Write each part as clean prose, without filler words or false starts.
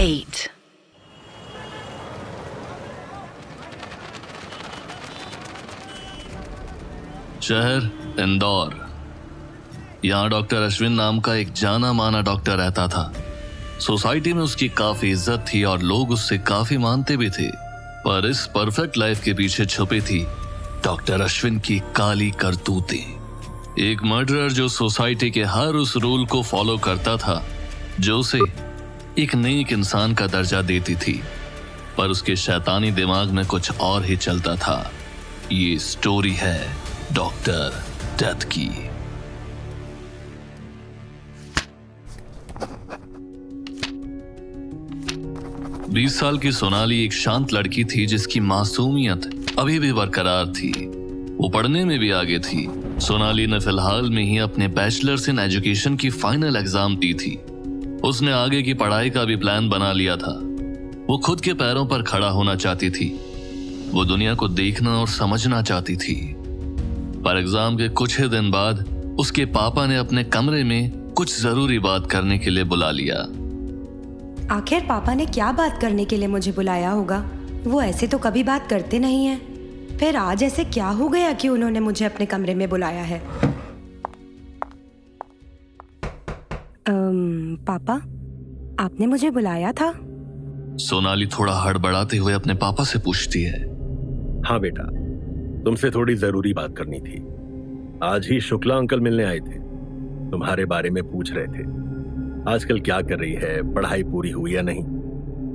8. शहर इंदौर। यहाँ डॉक्टर अश्विन नाम का एक जाना माना डॉक्टर रहता था। सोसाइटी में उसकी काफी इज्जत थी और लोग उससे काफी मानते भी थे। पर इस परफेक्ट लाइफ के पीछे छुपी थी डॉक्टर अश्विन की काली करतूतें। एक मर्डरर जो सोसाइटी के हर उस रूल को फॉलो करता था जो उसे एक नेक इंसान का दर्जा देती थी, पर उसके शैतानी दिमाग में कुछ और ही चलता था। ये स्टोरी है डॉक्टर डेथ की। बीस साल की सोनाली एक शांत लड़की थी जिसकी मासूमियत अभी भी बरकरार थी। वो पढ़ने में भी आगे थी। सोनाली ने फिलहाल में ही अपने बैचलर्स इन एजुकेशन की फाइनल एग्जाम दी थी। उसने आगे की पढ़ाई का भी प्लान बना लिया था। वो खुद के पैरों पर खड़ा होना चाहती थी। वो दुनिया को देखना और समझना चाहती थी। पर एग्जाम के कुछ ही दिन बाद उसके पापा ने अपने कमरे में कुछ जरूरी बात करने के लिए बुला लिया। आखिर पापा ने क्या बात करने के लिए मुझे बुलाया होगा? वो ऐसे तो कभी बात करते नहीं हैं। फिर आज ऐसे क्या हो गया कि उन्होंने मुझे अपने कमरे में बुलाया है? पापा, आपने मुझे बुलाया था? सोनाली थोड़ा हड़बड़ाते हुए अपने पापा से पूछती है। हाँ बेटा, तुमसे थोड़ी जरूरी बात करनी थी। आज ही शुक्ला अंकल मिलने आए थे, तुम्हारे बारे में पूछ रहे थे। आजकल क्या कर रही है, पढ़ाई पूरी हुई या नहीं।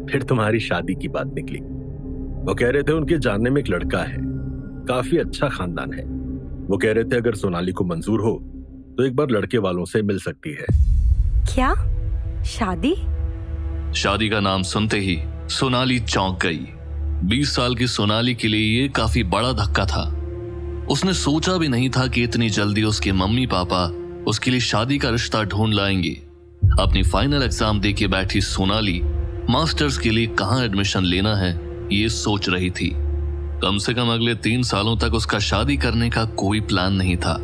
फिर तुम्हारी शादी की बात निकली। वो कह रहे थे उनके जानने में एक लड़का है, काफी अच्छा खानदान है। वो कह रहे थे अगर सोनाली को मंजूर हो तो एक बार लड़के वालों से मिल सकती है। क्या? शादी? शादी का नाम सुनते ही सोनाली चौंक गई। 20 साल की सोनाली के लिए ये काफी बड़ा धक्का था। उसने सोचा भी नहीं था कि इतनी जल्दी उसके मम्मी पापा उसके लिए शादी का रिश्ता ढूंढ लाएंगे। अपनी फाइनल एग्जाम दे के बैठी सोनाली मास्टर्स के लिए कहाँ एडमिशन लेना है ये सोच रही थी। कम से कम अगले 3 सालों तक उसका शादी करने का कोई प्लान नहीं था।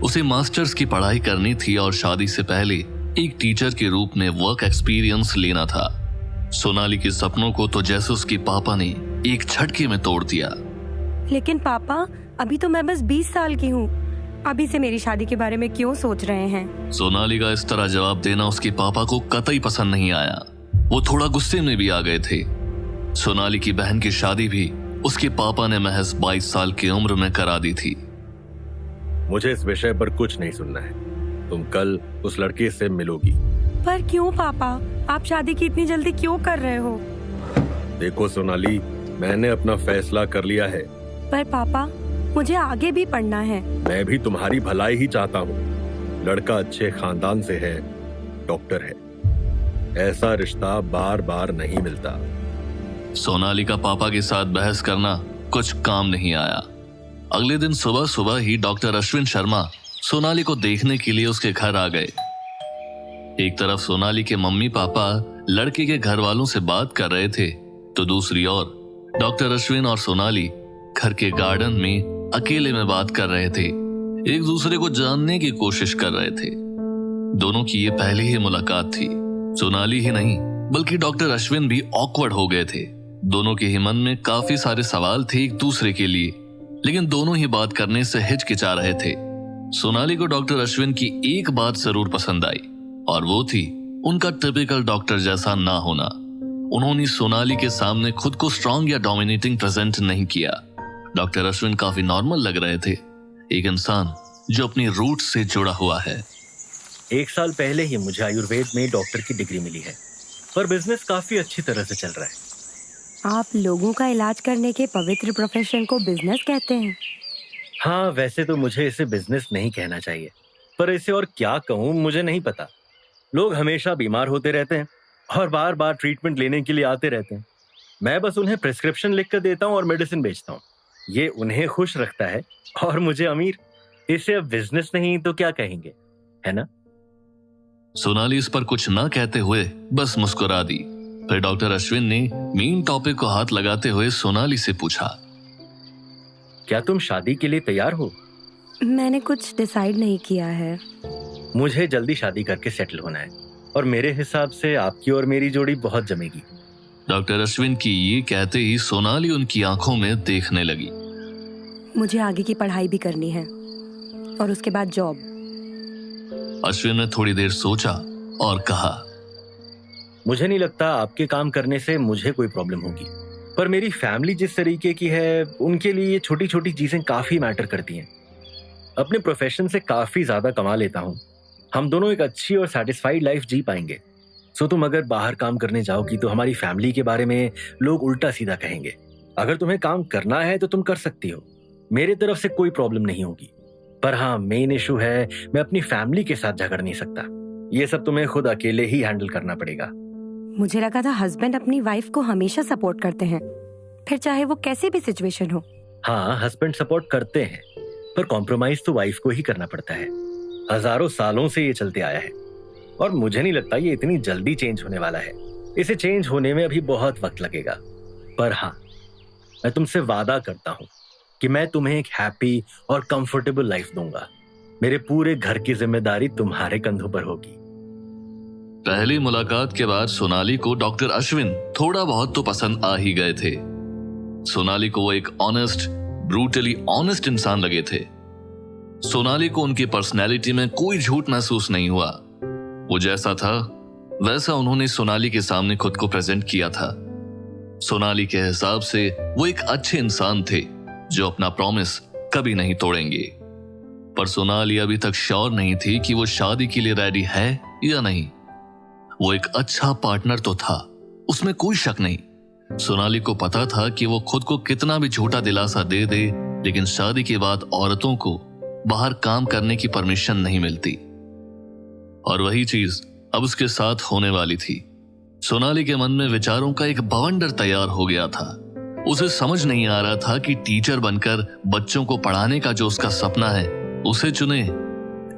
उसे मास्टर्स की पढ़ाई करनी थी और शादी से पहले एक टीचर के रूप में वर्क एक्सपीरियंस लेना था। सोनाली के सपनों को तो जैसे उसके पापा ने एक झटके में तोड़ दिया। लेकिन पापा, अभी तो मैं बस 20 साल की हूँ। अभी से मेरी शादी के बारे में क्यों सोच रहे हैं? सोनाली का इस तरह जवाब देना उसके पापा को कतई पसंद नहीं आया। वो थोड़ा गुस्से में भी आ गए थे। सोनाली की बहन की शादी भी उसके पापा ने महज 22 साल की उम्र में करा दी थी। मुझे इस विषय पर कुछ नहीं सुनना है। तुम कल उस लड़के से मिलोगी। पर क्यों पापा? आप शादी की इतनी जल्दी क्यों कर रहे हो? देखो सोनाली, मैंने अपना फैसला कर लिया है। पर पापा, मुझे आगे भी पढ़ना है। मैं भी तुम्हारी भलाई ही चाहता हूँ। लड़का अच्छे खानदान से है, डॉक्टर है। ऐसा रिश्ता बार बार नहीं मिलता। सोनाली का पापा के साथ बहस करना कुछ काम नहीं आया। अगले दिन सुबह सुबह ही डॉक्टर अश्विन शर्मा सोनाली को देखने के लिए उसके घर आ गए। एक तरफ सोनाली के मम्मी पापा लड़के के घर वालों से बात कर रहे थे, तो दूसरी ओर डॉक्टर अश्विन और सोनाली घर के गार्डन में अकेले में बात कर रहे थे। एक दूसरे को जानने की कोशिश कर रहे थे। दोनों की ये पहली ही मुलाकात थी। सोनाली ही नहीं बल्कि डॉक्टर अश्विन भी ऑकवर्ड हो गए थे। दोनों के ही मन में काफी सारे सवाल थे एक दूसरे के लिए, लेकिन दोनों ही बात करने से हिचकिचा रहे थे। सोनाली को डॉक्टर अश्विन की एक बात जरूर पसंद आई और वो थी उनका टिपिकल डॉक्टर जैसा ना होना। उन्होंने सोनाली के सामने खुद को स्ट्रांग या डोमिनेटिंग प्रेजेंट नहीं किया। डॉक्टर अश्विन काफी नॉर्मल लग रहे थे, एक इंसान जो अपनी रूट से जुड़ा हुआ है। 1 साल पहले ही मुझे आयुर्वेद में डॉक्टर की डिग्री मिली है, पर बिजनेस काफी अच्छी तरह से चल रहा है। आप लोगों का इलाज करने के पवित्र प्रोफेशन को बिजनेस कहते हैं? हाँ, वैसे तो मुझे इसे बिजनेस नहीं कहना चाहिए, पर इसे और क्या कहूँ मुझे नहीं पता। लोग हमेशा बीमार होते रहते हैं और बार बार ट्रीटमेंट लेने के लिए आते रहते हैं। मैं बस उन्हें प्रिस्क्रिप्शन लिख कर देता हूँ और मेडिसिन बेचता हूँ। ये उन्हें खुश रखता है और मुझे अमीर। इसे अब बिजनेस नहीं तो क्या कहेंगे, है ना? सोनाली इस पर कुछ ना कहते हुए बस मुस्कुरा दी। फिर डॉक्टर अश्विन ने मेन टॉपिक को हाथ लगाते हुए सोनाली से पूछा, क्या तुम शादी के लिए तैयार हो? मैंने कुछ डिसाइड नहीं किया है। मुझे जल्दी शादी करके सेटल होना है और मेरे हिसाब से आपकी और मेरी जोड़ी बहुत जमेगी। डॉक्टर अश्विन की ये कहते ही सोनाली उनकी आंखों में देखने लगी। मुझे आगे की पढ़ाई भी करनी है और उसके बाद जॉब। अश्विन ने थोड़ी देर सोचा और कहा, मुझे नहीं लगता आपके काम करने से मुझे कोई प्रॉब्लम होगी, पर मेरी फैमिली जिस तरीके की है उनके लिए ये छोटी छोटी चीजें काफी मैटर करती हैं। अपने प्रोफेशन से काफी ज्यादा कमा लेता हूँ, हम दोनों एक अच्छी और सेटिस्फाइड लाइफ जी पाएंगे। सो तुम अगर बाहर काम करने जाओगी तो हमारी फैमिली के बारे में लोग उल्टा सीधा कहेंगे। अगर तुम्हें काम करना है तो तुम कर सकती हो, मेरे तरफ से कोई प्रॉब्लम नहीं होगी। पर हाँ, मेन इशू है मैं अपनी फैमिली के साथ झगड़ नहीं सकता। ये सब तुम्हें खुद अकेले ही हैंडल करना पड़ेगा। मुझे लगा था हस्बैंड अपनी वाइफ को हमेशा सपोर्ट करते हैं, फिर चाहे वो कैसी भी सिचुएशन हो। हाँ, हस्बैंड सपोर्ट करते हैं, पर कॉम्प्रोमाइज तो वाइफ को ही करना पड़ता है। हजारों सालों से ये चलते आया है और मुझे नहीं लगता ये इतनी जल्दी चेंज होने वाला है। इसे चेंज होने में अभी बहुत वक्त लगेगा। पर हाँ, मैं तुमसे वादा करता हूँ कि मैं तुम्हें एक हैप्पी और कंफर्टेबल लाइफ दूंगा। मेरे पूरे घर की जिम्मेदारी तुम्हारे कंधों पर होगी। पहली मुलाकात के बाद सोनाली को डॉक्टर अश्विन थोड़ा बहुत तो पसंद आ ही गए थे। सोनाली को वो एक ऑनेस्ट, ब्रूटली ऑनेस्ट इंसान लगे थे। सोनाली को उनकी पर्सनैलिटी में कोई झूठ महसूस नहीं हुआ। वो जैसा था वैसा उन्होंने सोनाली के सामने खुद को प्रेजेंट किया था। सोनाली के हिसाब से वो एक अच्छे इंसान थे जो अपना प्रॉमिस कभी नहीं तोड़ेंगे। पर सोनाली अभी तक श्योर नहीं थी कि वो शादी के लिए रेडी है या नहीं। वो एक अच्छा पार्टनर तो था, उसमें कोई शक नहीं। सोनाली को पता था कि वो खुद को कितना भी झूठा दिलासा दे दे, लेकिन शादी के बाद औरतों को बाहर काम करने की परमिशन नहीं मिलती। और वही चीज अब उसके साथ होने वाली थी। सोनाली के मन में विचारों का एक बवंडर तैयार हो गया था। उसे समझ नहीं आ रहा था कि टीचर बनकर बच्चों को पढ़ाने का जो उसका सपना है उसे चुने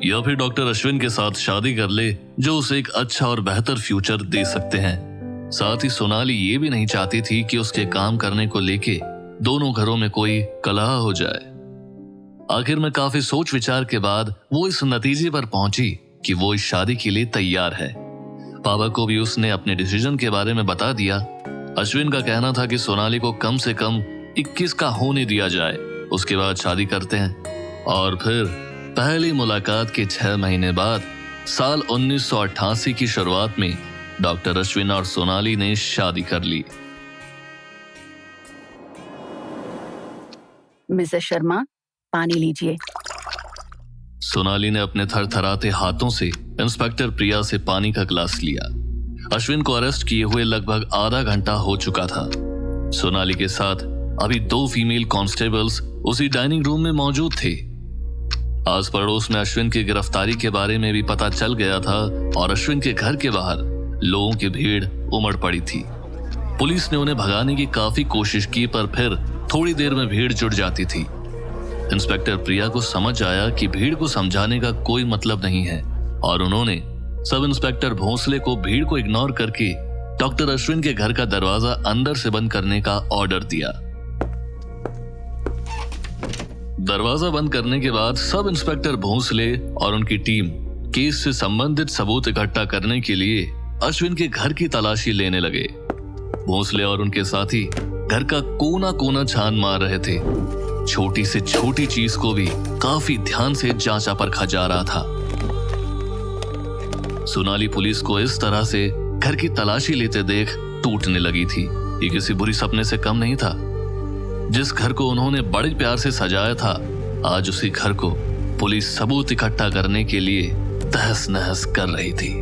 या फिर डॉक्टर अश्विन के साथ शादी कर ले जो उसे एक अच्छा और बेहतर फ्यूचर दे सकते हैं। साथ ही सोनाली ये भी नहीं चाहती थी कि उसके काम करने को लेके दोनों घरों में कोई कलह हो जाए। आखिर में काफी सोच विचार के बाद वो इस नतीजे पर पहुंची कि वो इस शादी के लिए तैयार है। पापा को भी उसने अपने डिसीजन के बारे में बता दिया। अश्विन का कहना था कि सोनाली को कम से कम 21 का होने दिया जाए, उसके बाद शादी करते हैं। और फिर पहली मुलाकात के 6 महीने बाद साल 1988 की शुरुआत में डॉक्टर अश्विन और सोनाली ने शादी कर ली। मिसेस शर्मा, पानी लीजिए। सोनाली ने अपने थरथराते हाथों से इंस्पेक्टर प्रिया से पानी का गिलास लिया। अश्विन को अरेस्ट किए हुए लगभग आधा घंटा हो चुका था। सोनाली के साथ अभी 2 फीमेल कांस्टेबल्स उसी डाइनिंग रूम में मौजूद थे। आस पड़ोस में अश्विन की गिरफ्तारी के बारे में भी पता चल गया था और अश्विन के घर के बाहर लोगों की भीड़ उमड़ पड़ी थी। पुलिस ने उन्हें भगाने की काफी कोशिश की, पर फिर थोड़ी देर में भीड़ जुट जाती थी। इंस्पेक्टर प्रिया को समझ आया कि भीड़ को समझाने का कोई मतलब नहीं है और उन्होंने सब इंस्पेक्टर भोंसले को भीड़ को इग्नोर करके डॉक्टर अश्विन के घर का दरवाजा अंदर से बंद करने का ऑर्डर दिया। दरवाजा बंद करने के बाद सब इंस्पेक्टर भोंसले और उनकी टीम केस से संबंधित सबूत इकट्ठा करने के लिए अश्विन के घर की तलाशी लेने लगे। भोंसले और उनके साथी घर का कोना कोना छान मार रहे थे। छोटी से छोटी चीज को भी काफी ध्यान से जांचा परखा जा रहा था। सोनाली पुलिस को इस तरह से घर की तलाशी लेते देख टूटने लगी थी। ये किसी बुरी सपने से कम नहीं था। जिस घर को उन्होंने बड़े प्यार से सजाया था, आज उसी घर को पुलिस सबूत इकट्ठा करने के लिए तहस नहस कर रही थी।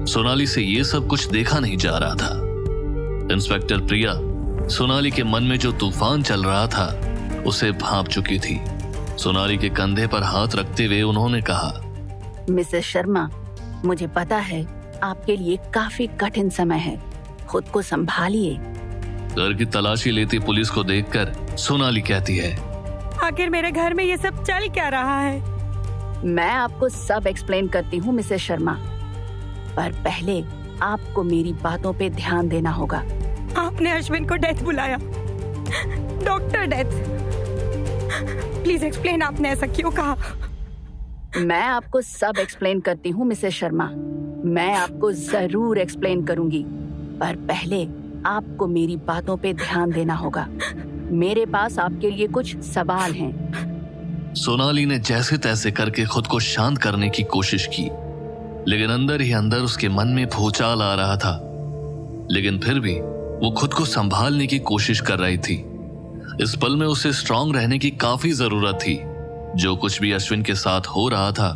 सोनाली से ये सब कुछ देखा नहीं जा रहा था। इंस्पेक्टर प्रिया सोनाली के मन में जो तूफान चल रहा था उसे भांप चुकी थी। सोनाली के कंधे पर हाथ रखते हुए उन्होंने कहा, मिसेस शर्मा, मुझे पता है आपके लिए काफी कठिन समय है, खुद को संभालिए। घर की तलाशी लेती पुलिस को देखकर सोनाली कहती है, आखिर मेरे घर में ये सब चल क्या रहा है? मैं आपको सब एक्सप्लेन करती हूँ मिसेस शर्मा, पर पहले आपको मेरी बातों पे ध्यान देना होगा। आपने अश्विन को डेथ बुलाया, डॉक्टर डेथ। प्लीज एक्सप्लेन, आपने ऐसा क्यों कहा? मैं आपको सब एक्सप्लेन करती हूँ मिसेस शर्मा। मैं आपको जरूर एक्सप्लेन करूंगी, पर पहले आपको मेरी बातों पे ध्यान देना होगा। मेरे पास आपके लिए कुछ सवाल हैं। सोनाली ने जैसे तैसे करके खुद को शांत करने की कोशिश की, लेकिन अंदर ही अंदर उसके मन में भूचाल आ रहा था। लेकिन फिर भी वो खुद को संभालने की कोशिश कर रही थी। इस पल में उसे स्ट्रांग रहने की काफी जरूरत थी। जो कुछ भी अश्विन के साथ हो रहा था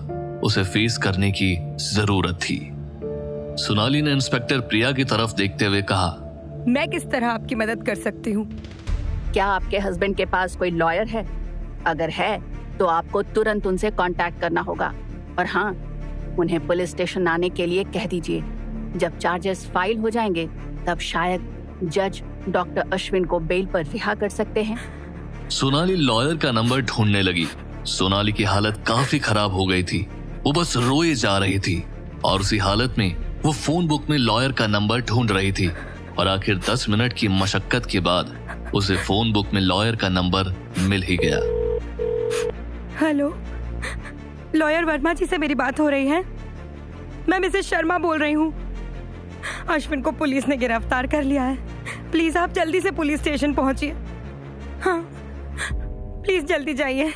उसे फेस करने की जरूरत थी। सोनाली ने इंस्पेक्टर प्रिया की तरफ देखते हुए कहा, मैं किस तरह आपकी मदद कर सकती हूँ? क्या आपके हस्बैंड के पास कोई लॉयर है? अगर है तो आपको तुरंत उनसे कांटेक्ट करना होगा। और हाँ, उन्हें पुलिस स्टेशन आने के लिए कह दीजिए। जब चार्जेस फाइल हो जाएंगे तब शायद जज डॉक्टर अश्विन को बेल पर रिहा कर सकते हैं। सोनाली लॉयर का नंबर ढूंढने लगी। सोनाली की हालत काफी खराब हो गई थी। वो बस रोए जा रही थी और उसी हालत में वो फोन बुक में लॉयर का नंबर ढूंढ रही थी। और आखिर 10 मिनट की मशक्कत के बाद उसे फोन बुक में लॉयर का नंबर मिल ही गया। हेलो, लॉयर वर्मा जी से मेरी बात हो रही है? मैं मिसेस शर्मा बोल रही हूँ। अश्विन को पुलिस ने गिरफ्तार कर लिया है। प्लीज आप जल्दी से पुलिस स्टेशन पहुंचिए। हाँ, प्लीज जल्दी जाइए।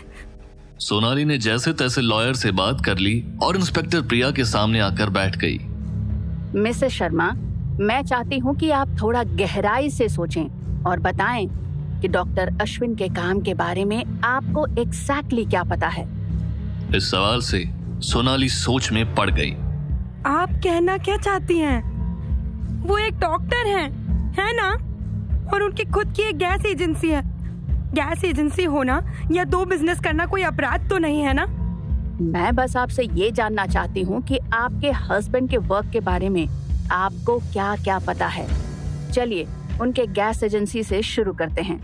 सोनाली ने जैसे तैसे लॉयर से बात कर ली और इंस्पेक्टर प्रिया के सामने आकर बैठ गई। मिसेस शर्मा, मैं चाहती हूँ कि आप थोड़ा गहराई से सोचें और बताएं कि डॉक्टर अश्विन के काम के बारे में आपको एग्जैक्टली क्या पता है। इस सवाल से सोनाली सोच में पड़ गई। आप कहना क्या चाहती हैं? वो एक डॉक्टर हैं, है ना? और उनकी खुद की एक गैस एजेंसी है। गैस एजेंसी होना या दो बिजनेस करना कोई अपराध तो नहीं है ना? मैं बस आपसे ये जानना चाहती हूँ कि आपके हस्बैंड के वर्क के बारे में आपको क्या क्या पता है। चलिए उनके गैस एजेंसी से शुरू करते हैं।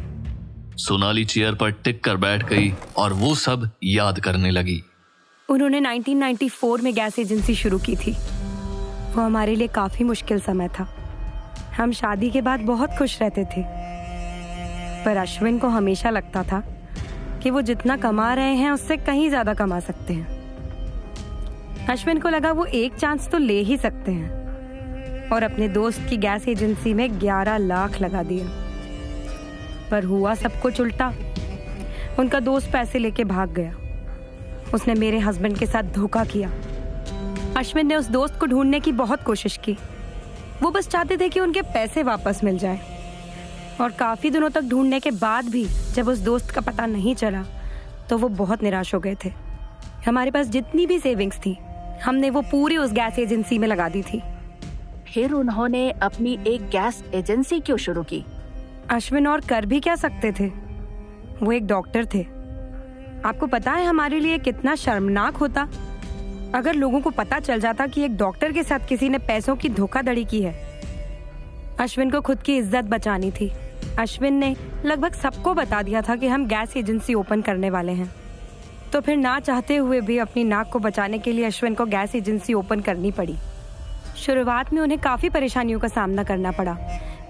सोनाली चेयर पर टिक कर बैठ गई और वो सब याद करने लगी। उन्होंने 1994 में गैस एजेंसी शुरू की थी। वो हमारे लिए काफी मुश्किल समय था। हम शादी के बाद बहुत खुश रहते थे, पर अश्विन को हमेशा लगता था कि वो जितना कमा रहे हैं उससे कहीं ज्यादा कमा सकते हैं। अश्विन को लगा वो एक चांस तो ले ही सकते हैं और अपने दोस्त की गैस एजेंसी में 11 लाख लगा दिया। पर हुआ सब कुछ उल्टा। उनका दोस्त पैसे लेके भाग गया। उसने मेरे हस्बैंड के साथ धोखा किया। अश्विन ने उस दोस्त को ढूंढने की बहुत कोशिश की। वो बस चाहते थे कि उनके पैसे वापस मिल जाए। और काफी दिनों तक ढूंढने के बाद भी जब उस दोस्त का पता नहीं चला तो वो बहुत निराश हो गए थे। हमारे पास जितनी भी सेविंग्स थी हमने वो पूरी उस गैस एजेंसी में लगा दी थी। फिर उन्होंने अपनी एक गैस एजेंसी क्यों शुरू की? अश्विन और कर भी क्या सकते थे? वो एक डॉक्टर थे। आपको पता है हमारे लिए कितना शर्मनाक होता अगर लोगों को पता चल जाता कि एक डॉक्टर के साथ किसी ने पैसों की धोखाधड़ी की है। अश्विन को खुद की इज्जत बचानी थी। अश्विन ने लगभग सबको बता दिया था कि हम गैस एजेंसी ओपन करने वाले हैं। तो फिर ना चाहते हुए भी अपनी नाक को बचाने के लिए अश्विन को गैस एजेंसी ओपन करनी पड़ी। शुरुआत में उन्हें काफी परेशानियों का सामना करना पड़ा,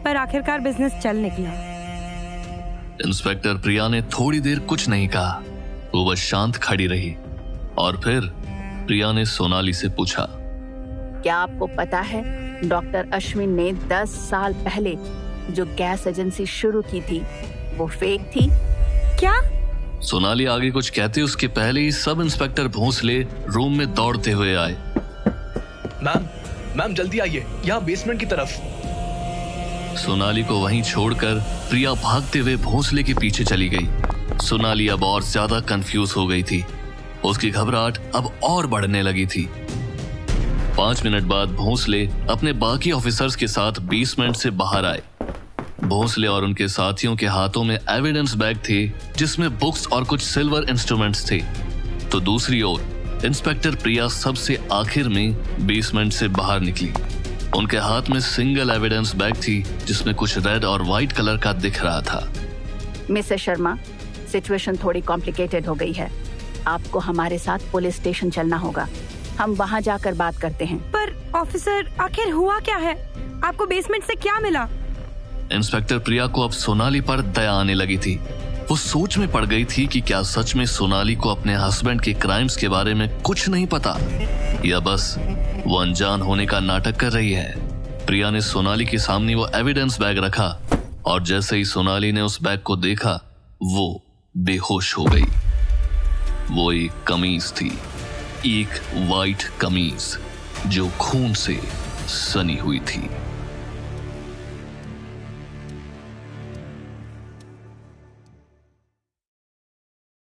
पर आखिरकार बिजनेस चल निकला। इंस्पेक्टर प्रिया ने थोड़ी देर कुछ नहीं कहा। वो बस शांत खड़ी रही और फिर प्रिया ने सोनाली से पूछा, क्या आपको पता है डॉक्टर अश्विन ने 10 साल पहले जो गैस एजेंसी शुरू की थी वो फेक थी? क्या? सोनाली आगे कुछ कहते उसके पहले ही सब इंस्पेक्टर भोंसले रूम में दौड़ते हुए आए। मैम जल्दी आइए, यहाँ बेसमेंट की तरफ। सोनाली को वहीं छोड़कर प्रिया भागते हुए भोंसले के पीछे चली गई। सोनाली अब और ज्यादा कंफ्यूज हो गई थी। उसकी घबराहट अब और बढ़ने लगी थी। 5 मिनट बाद भोंसले अपने बाकी ऑफिसर्स के साथ बेसमेंट से बाहर आए। भोंसले और उनके साथियों के हाथों में एविडेंस बैग थे जिसमें बुक्स और कुछ सिल्वर इंस्ट्रूमेंट्स थे। तो दूसरी ओर इंस्पेक्टर प्रिया सबसे आखिर में बेसमेंट से बाहर निकली। उनके हाथ में सिंगल एविडेंस बैग थी जिसमें कुछ रेड और व्हाइट कलर का दिख रहा था। मिसेस शर्मा, सिचुएशन थोड़ी कॉम्प्लिकेटेड हो गई है। आपको हमारे साथ पुलिस स्टेशन चलना होगा। हम वहाँ जाकर बात करते हैं। पर ऑफिसर, आखिर हुआ क्या है? आपको बेसमेंट से क्या मिला? इंस्पेक्टर प्रिया को अब सोनाली पर दया आने लगी थी। वो सोच में पड़ गई थी कि क्या सच में सोनाली को अपने हस्बैंड के क्राइम्स के बारे में कुछ नहीं पता, या बस वो अनजान होने का नाटक कर रही है। प्रिया ने सोनाली के सामने वो एविडेंस बैग रखा और जैसे ही सोनाली ने उस बैग को देखा वो बेहोश हो गई। वो एक कमीज थी, एक वाइट कमीज जो खून से सनी हुई थी।